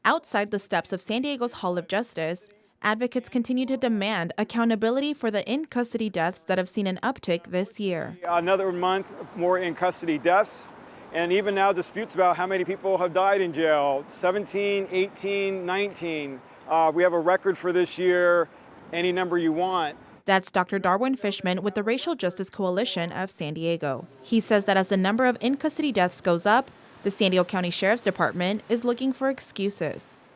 Outside the steps of San Diego's Hall of Justice, advocates continue to demand accountability for the in-custody deaths that have seen an uptick this year. Another month of more in-custody deaths, and even now disputes about how many people have died in jail, 17, 18, 19. We have a record for this year, any number you want. That's Dr. Darwin Fishman with the Racial Justice Coalition of San Diego. He says that as the number of in-custody deaths goes up, the San Diego County Sheriff's Department is looking for excuses.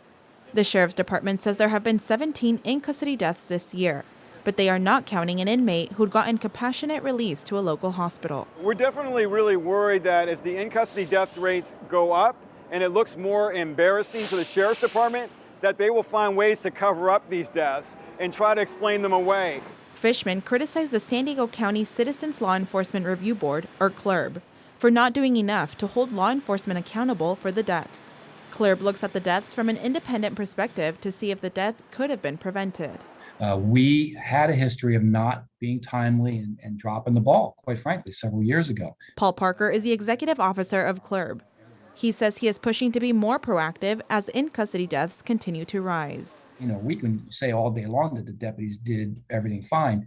The Sheriff's Department says there have been 17 in-custody deaths this year, but they are not counting an inmate who'd gotten compassionate release to a local hospital. We're definitely really worried that as the in-custody death rates go up and it looks more embarrassing to the Sheriff's Department, that they will find ways to cover up these deaths and try to explain them away. Fishman criticized the San Diego County Citizens Law Enforcement Review Board, or CLRB, for not doing enough to hold law enforcement accountable for the deaths. CLRB looks at the deaths from an independent perspective to see if the death could have been prevented. We had a history of not being timely and dropping the ball, quite frankly, several years ago. Paul Parker is the executive officer of CLRB. He says he is pushing to be more proactive as in-custody deaths continue to rise. We can say all day long that the deputies did everything fine,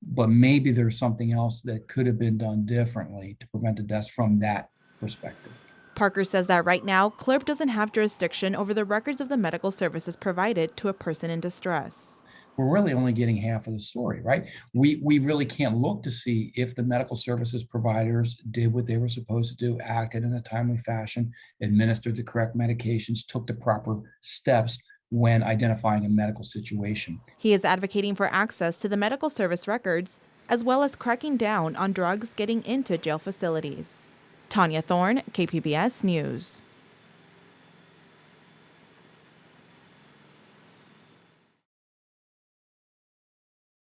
but maybe there's something else that could have been done differently to prevent the deaths from that perspective. Parker says that right now, CLRB doesn't have jurisdiction over the records of the medical services provided to a person in distress. We're really only getting half of the story, right? We really can't look to see if the medical services providers did what they were supposed to do, acted in a timely fashion, administered the correct medications, took the proper steps when identifying a medical situation. He is advocating for access to the medical service records, as well as cracking down on drugs getting into jail facilities. Tania Thorne, KPBS News.